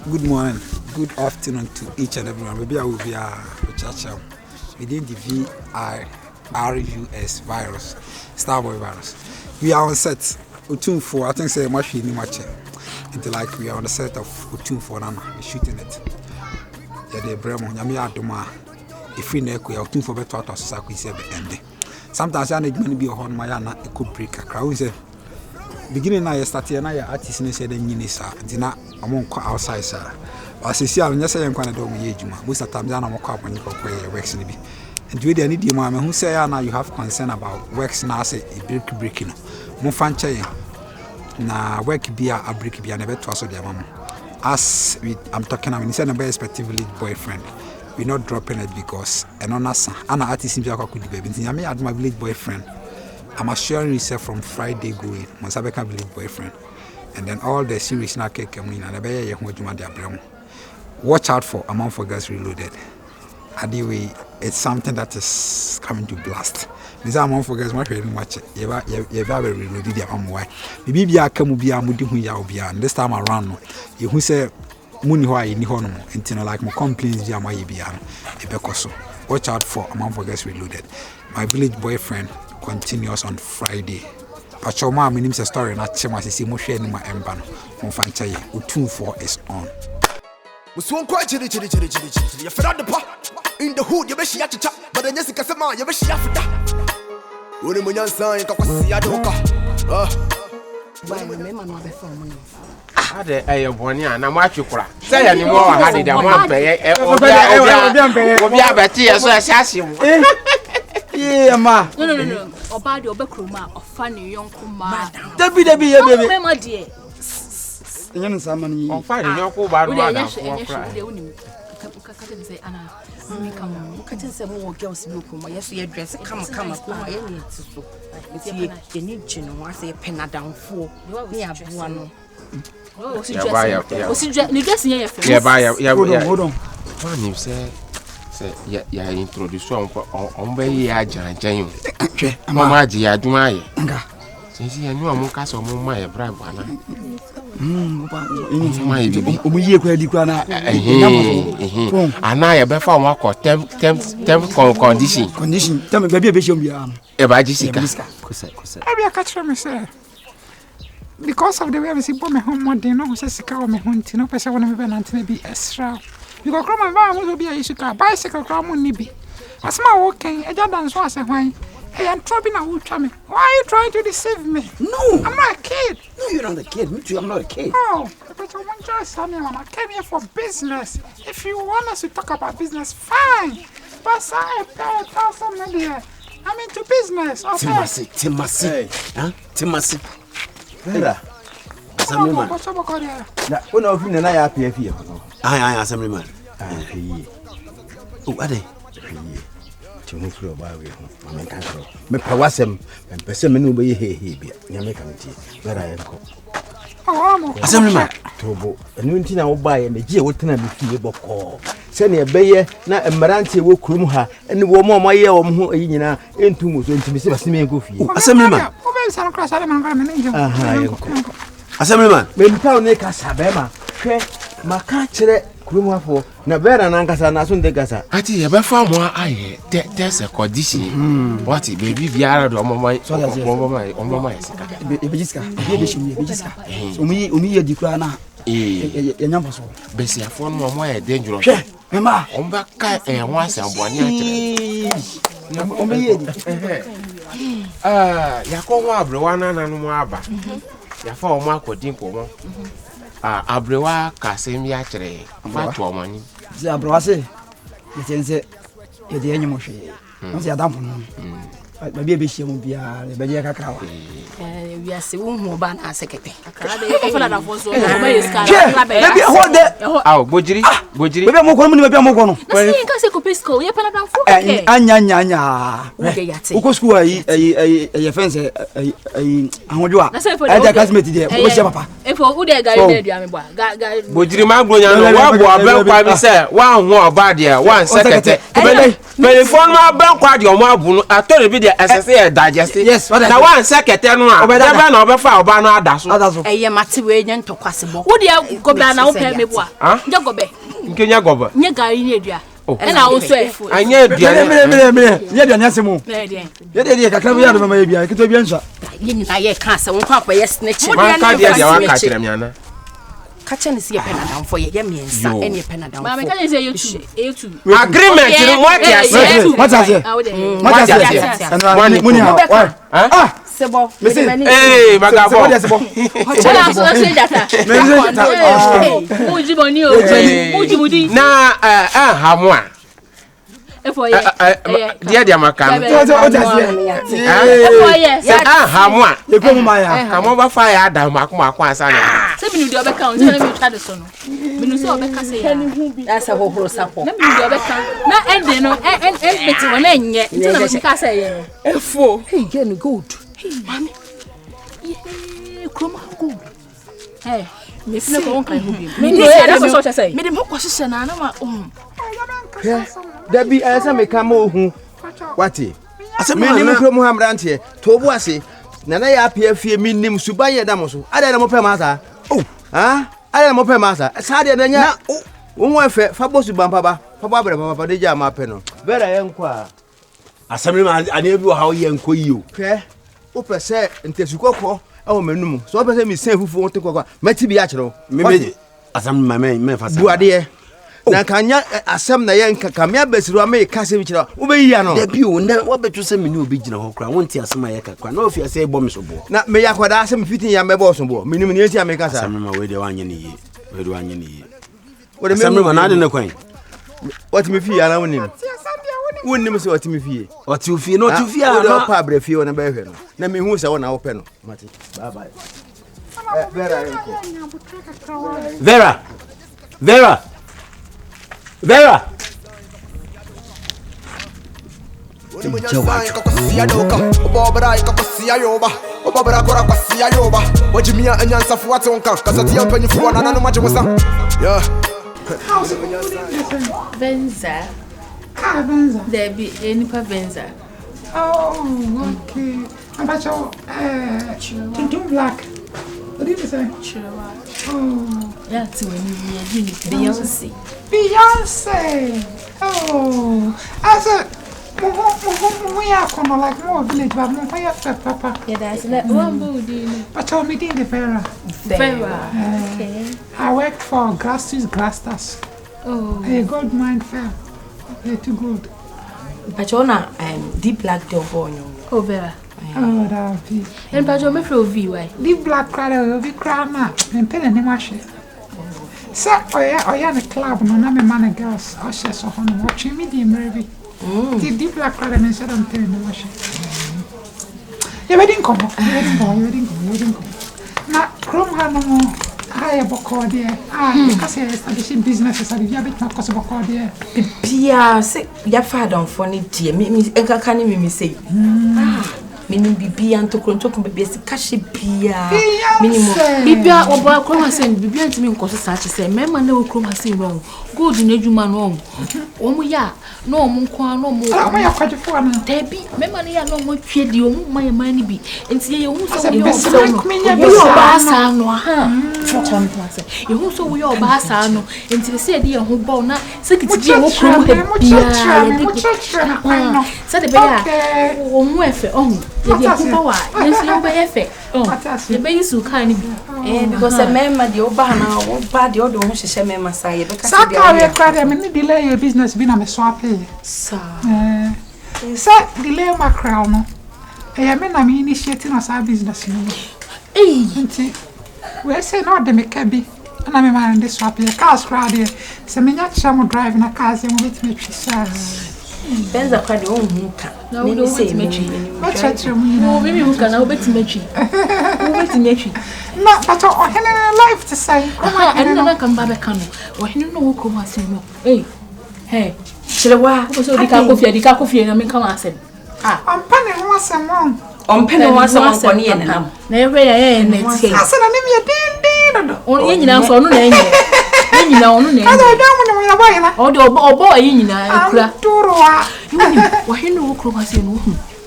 Good morning, good afternoon to each and everyone. Maybe I will be within the VIRUS virus, Starboy virus. We are on set. Otumfour, I think say much in much. Until like we are on the set of Otumfour Nana. We're shooting it. Yeah, the Bremo, Yami Adoma. If we neck we are Otumfour better out of Saku is ending. Sometimes I need to be on my Yana, a could break a crowd. Beginning now, I started another artist and said, Nisa, dinner among outside, sir. As you see, I'm just saying, I'm going to do most of the time, I'm going to works in the and we need the man who say, now you have concern about works now, say, a breaking. Mofanche na work be a break be never to us their mama. As I'm talking, I'm saying about respectively boyfriend. We're not dropping it because an artist in Jaka could be baby. I mean, my village boyfriend. I'm assuring myself from Friday going, Monsabeka village boyfriend. And then all the series now come in and I bear you watch out for Amount for Gas Reloaded. Anyway, it's something that is coming to blast. This Amount for Gas very much. You have reloaded your own way. Maybe I come be a moody who you be and this time around. You who say Mooney in the honor, and like my complaints via my Ibiano, Ebecoso. Watch out for Amount for Gas Reloaded. My village boyfriend continues on Friday. But your mom names a story and I see Moshe in my embano. Confrontation. Otumfour is on. Was one quite chilly. You fed out the pot in the hood, you wish you had to chat, but then Jessica said, you wish you have that. When you young son, you can see a doka. Why, remember, not before me. I had a one year and I'm watching for say any more. I had it. I want to pay a assassin. Yeah, ma. No. About your backroom, or funny young Kuma. Debbie, my dear. Young Samani. On Friday, your poor bad one. Say, Anna, come some more girls. Yes, your dress. Come, you need to know. I say a penna down for. You have one. Oh, hold on. When you say, you introduce on way, I join. Mamma, I do my. Since you knew a mucas or my bride. And I better walk or temp condition. Tell me, baby, a Jessica. I catch from myself. Because of the way I see my home one day, no, says a cow, my hunting, no person when I'm going to be extra. You go come and buy will be a issue car, bicycle, come on, nibby. As my walking, a dance was a wine. Hey, I'm troubling a wood me. Why are you trying to deceive me? No, I'm not a kid. No, you're not a kid. Me too, I'm not a kid. Oh, but I want to tell me, I came here for business. If you want us to talk about business, fine. But I pay 1,000 million. I'm into business. Timasi. Huh? Timasi. Assemblyman. What's up, Korea? One of you and I are here. I, Assemblyman. Oh, are they? To move through a bar with him. I can't go. Make a wasm and Pessimon will be here. You make a tea. Where I am. Assemblyman. Tobo. A new thing I will buy and the G will turn and be able to call. Send a bayer, not a Maranti will groom her, and the woman my year who into Mus into Mr. Simeon Goofy. Assemblyman. Assemblyman. When town make us Habema, my catcher, Krumafo, Navera and Ancasa, Nasun de Gaza. I tell you, about far more I there's a condition. What it baby Viara or my son on my Bijiska. Umi Dicana. Bessie, I found more dangerous. Mamma, on back and once and 1 year. Yakowa Brewana and Waba. Yafa Marco Dinko. Abrewa Casemia Tre, Fatu money. Zabrase, it is the animal. I'm the Adam. Maybe she won't be a Cacao. We are seeing more ban as secretary. Oh, Bojiri, we have more common with Yamokono. Pisco, you're Panama. Anya, Ukosku, a fence, a Hodua. I just met it. Papa. If who they got Bojiri Magro, one more bad year, one secretary. Telephone ma bank kwa di omo abunu atori bi de SSA digest. Yes, what na one secretary no a. Ebe na obefa oba no adaso. Eye mate we nya ntokwasebo. Wo de gobe na wo pe mebo a. Nya gobe. Nkenya gobe. Nya gari ni edua. E na wo so efu. Anya edua. Mire. Ye edua asemu. Ye de kakra bi ya do mama ye bia. Kito bia nsa. Ye nyina ye ka se wo kwa ye snitch. Man ka dia wa ka kire me ana. Kacha ni se ye pena down for ye miensa ene ye pena down for. Mama ka say you two. Agreement no what ya say. What I say? What I say? Money ah. Sebo. Eh, magabo. What sebo? Hola so say data. Muji boni o. Muji mudi. Na hamwa. Efo ye. Dia makam. What I say? Efo ye. Hamwa. You come my ya. Hamwa ba fa ya da mako asa na. Se minu di obeka on se na mi twa de so no. Minu se obeka se ya. That's a hohoro sapo. Na minu di obeka. Na ende no beti wona enye. Nti na mi ka se ye. Efo. Hey, get good. Hey, mommy. Yeah, kroma good. Hey, me feel ko won kan hu bi. Me dey that's what I say. Me dem ko hye na na ma Da bi esa me ka ma ohu. Wati. Me nim krom ha mrante. To bu ase. Na ya apia fie me nim suba ye da mo so. Ada na mo pe ma sa. Oh. Ha? Ada na mo pe ma sa. Sa de na nya. Won efe fa bo suba papa. Papa abre papa de ja ma pe no. Vera ye nkwa. Asamre ma ane bi wo ha wo ye nko yi o. Hwe. O pese ntesukoko e wo manum. So o pese mi sen fufu won te kokwa. Mati bi a kire. Me asamre ma me fa sa. Buade na kanya asem na ye nka kamia besiru ame kase bi kire. Wo be yi ano. Da bi o na wo betu se me ni obi gina ho kra. Won ti asema ye kakra. Na ofi ase bo me so bo. Na me yakwada asem fitin ya mebo so bo. Minim ni eti ameka sa. Asamre ma we de wanye ni yi. We de wanye ni yi. Wo de asamre ma na de ne kwan. What me fi ya na wonim. Wonim se what me fi. What you fi no tu fi Wo de a. pa abre fi wona be hwe no. Na me hu se wona wo pe no. Mati. Bye bye. Vera. Vera. Vera. Venza. Ah, Benza. There be any pa Venza. Oh, okay. About your to do black. What did you say? Chihuahua. Oh, Yeah, to when you Beyonce. Beyonce. Oh, I said, we are from like more village, but more papa. Yeah, that's like one body. But told me the Vera. Vera. Okay. I worked for Grasters. Oh. A gold mine fair. They're too good. But you na deep black door for you. Oh, Vera. Oh, that be. And but you me flow V why? Deep black crowd will be crown and pen and wash it. So, oh yeah, the club, no, I'm a man and girls. I share so on watching me, the maybe. The deep black crowd and said, I'm telling you, wash it. You didn't come. You didn't go. Now, Chrome had no more. I have a call there. Because I establishing businesses, I have a bit more possible call there. Pia, say, your father for any dear. Me, Enka can me say. Meaning Bibi and to control baby as cash Pia. Minimum. Bibia or boy chroma saying Bibia to me cause such as say, Memma no chroma say wrong. Good in Eduman wrong. Omuya, no Munqua, no more. I have quite a phone. Debbie, Memma no more trade you, my money be. And see you also You also we all basano, and to say, dear, who born now, said it's dear, said the bear, oh, yes, you by effect. Oh, the baby so kind because a member the Obama won't buy the other one, she said, Mamma say, because I cried a minute delay your business being a swap. Sir, delay my crown. I am initiating us our business. Eh, we say not the McCabby, and I'm a man in this swap. Cars crowd here. So, me not some driving a car and with me. Benza cried, oh, no, we don't say me. What's that? No, maybe we can bet me. No, but I life to say. I don't know, come back. Or you know, who come say no. Hey, should I walk? So the coffee, and I mean, come and say, I'm panning once a month. On penny once a month, and now. Never, I said, I never only now for no name. You know, no name. I don't know when I'm or boy, you know, Why no croma say no?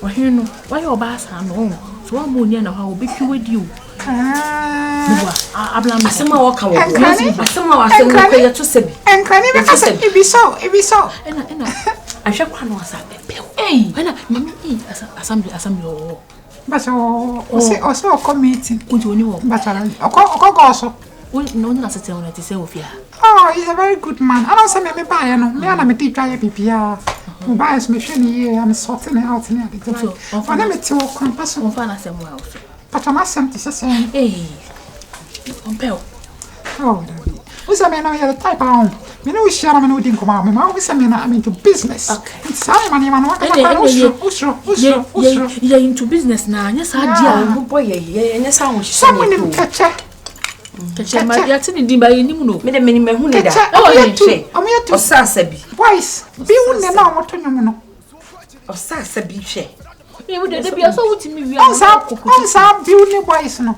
Why no? Why your bass are no? So I'm only and how be you with you. Asema waka wo. Asema wasema ko yeto sebi. Enkani be kasa ibi so. Ena. Ahwe kwa no asa bebe. Ena mami assembly o. Baso o committee. Unti wo. Batara. Oko go so. No na sete wona ti say ofia. Oh, he's a very good man. I don't say me buy no. Me na me ti try pipia. Me buy me sheni I'm sorting it out near the drive. For them to come pass on fa na sem wa also. Patama sem ti say. Ompel. Oh, David. Who's a man the type on? Me no share me no din come out. Me ma who's a man I'm into business. Okay. It's all money man. Usro. Yeah, into business na. Nya sa dia. Boy ye nya sa wo Someone catch. Kache ma ya tini di ba yinim no. Me de me hu ne da. O Osasa bi. Boys, be won na moto nyum no. Osasa bi hwe. E wo de bia so wutimi wi On sa be won boys no.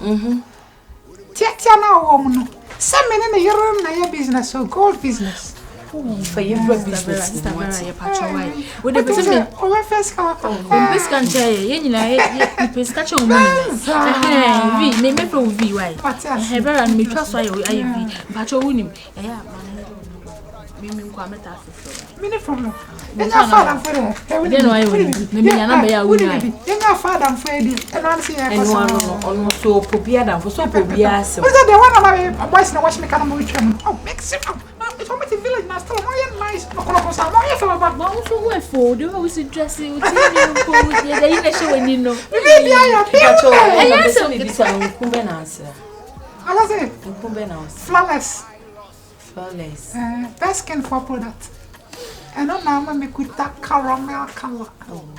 Tia na wo mu no. Se me ne yero na ya business so gold business. For your business. Ya pacho wai. Wo de be se o we first ka. Bes kan che ye nyina ye pes ka che o mani. Vi me pro vi wai. Eh bera me twa so aye vi. Pacho wunim. Ya me kwa meta afofo. Me ne problem. Enya father for there. They know I will. Me nya number ya wuni. Enya father for there. And one see and one so popia dan for so popia asem. Was that the one of my boys na watch me kana mo twem. Oh, makes it up. It's from the village na still more nice. No kono kosa more for about. Ba so we for do we see dressing we see ko we dey na show we no. Baby ya Pacho. Yes, me bisa nkumbe na answer. Ala say Nkumbe na answer. flawless. Best skin for product. And now I make with that caramel color.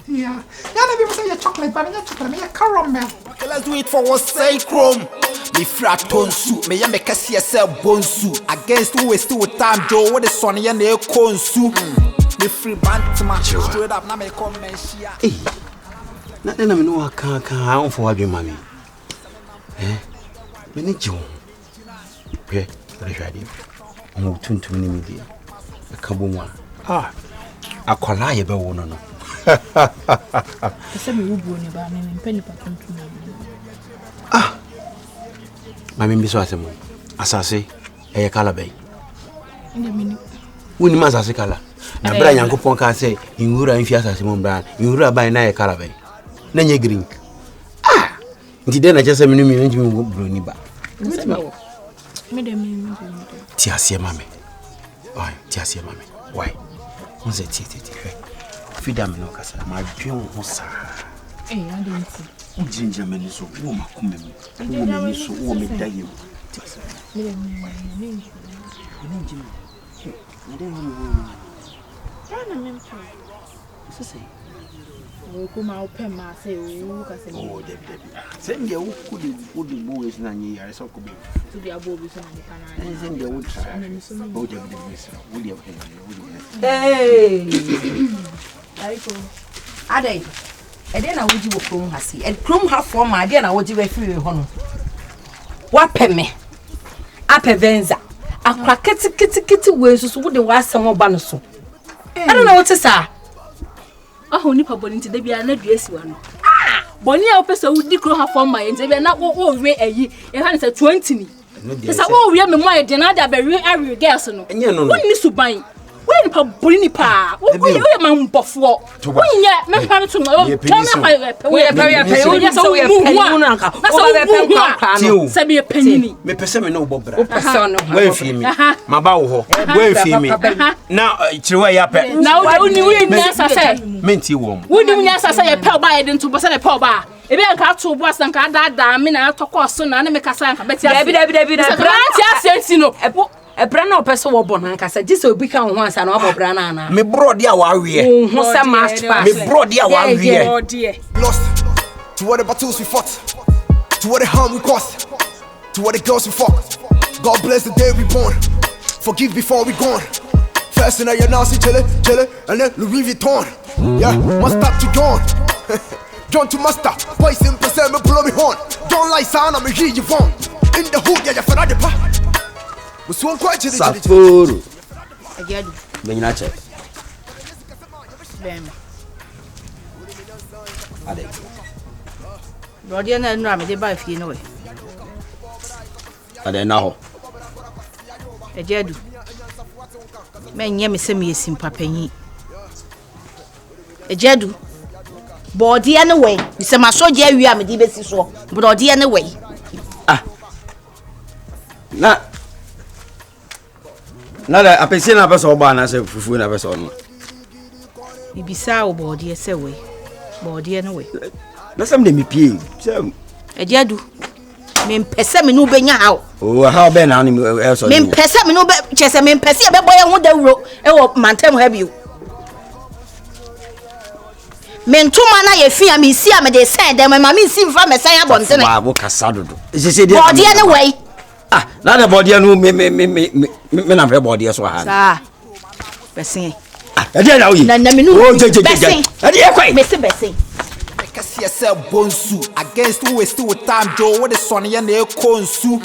Yeah. Yeah, people say chocolate, but not chocolate, me caramel. Okay, let's do it for one sacrum. Me fraton soup, me ya make a CSL bonsu. Against who is still with time, Joe, what the son ya ne consu. Me free band to match straight up, now me come and share. Hey, nothing I know I can't for what you, mommy. Eh? Me need you. Okay, let's try it. I'm going to media. A kabuma. Akwala ye be wo no no. Ese me wo buo ne ba me mpani paton tu na. Mami bi so asemo. Asase eye kala be. Inde mini. Woni ma asase kala. Na bra Nyankopon ka say inwura mfi asase mo bra. Inwura ban na ye kala be. Na nye green. Nti de na chese me no mi nti me bro ni ba. Me de mi. Ti asie mami. Why? Ti asie mami. Why? What's it? Freedom no kasa. Ma dwen ho sa. I don't see. Ujinja meni so wo makume mu. Wo meni so wo me daye. Oh, Debbie. Send your would boys na ye are so could be to the above is on the canal. Send your wood try. Oh, Debbie, William. Hey. Ade. E dey na woji wo krom ha si. E krom ha for ma dey na woji we free ho no. Wa peme. Apevenza. Akwa kiti we so wo de wa asem oba no so. I don't know what to say. Oh, nipa boni nti da bia na dua siwa no. Boni a opese wo di kro ha for ma nti bia na wo we ayi. E ha ne say 20 ni. Esa wo we me mo ayi de na da be we are girls no. Wo ni suban. When Pabrini pa, we man bofo. When yet, me pan to my we a penny. Me person no bobra. Where fi me? Ma ba wo ho. Where fi me? Now chiwe ya pe. Now we nyasa say. Menti wo. We nyasa say ya pe ba e den to bo say na pe ba. Ebe nka to bo asan ka da me na tokọ so na me kasa nka beti. Dabi. Brand asensi no. E bra na opese wo bo na kasa gise obi ka ho ansa na wo bra na na me brody a wa wie ho se mast pass me brody a wa wie Lost to what the battles we fought, to what the harm we caused, to what the girls we fucked. God bless the day we born, forgive before we gone. First in your nasty chille, and then Louis Vuitton. Yeah, must stop to John. John to master, boys in percent me blow me horn. Don't like sound, I'm hear you want. In the hood, yeah, for the pa. Safuru. Menina che. bɛn me ade brɔdeɛ na nnura mede ba fie no we ade na ho agya du mɛnyɛ me sɛ meyɛ simpapanyi agya du bɔɔdeɛ ne wei sɛ masɔgye awie a mede bɛsi soɔ brɔdeɛ ne wei na da apɛsie na apɛsɛ ɔba na sɛ fufuo na apɛsɛ ɔno bibisa wo bɔɔdeɛ sɛ wei bɔɔdeɛ ne wei na sɛ mde mepie sɛ agya du mempɛ sɛ me ne wobɛnya haw ha ɔbɛɛ na ne ɛsɔ mempɛ sɛ me ne kyɛ sɛ mempɛ sɛ yɛbɛbɔ yɛ ho dawuro ɛwɔ mantam ha bio mentoma na yɛfi a mensi a mede sɛn dɛm ma mensi mfa mɛsɛn abɔntene wo kasa dodo bɔɔdeɛ ne wei na de bɔdeɛ no me na fɛ bɔdeɛ so ha saa bɛsen ɛdeɛ na woyi na me no bɛsen ɛdeɛ kwai mese bɛsen Kasi yourself bonsu against who is still with time Joe what the son ya na ekonsu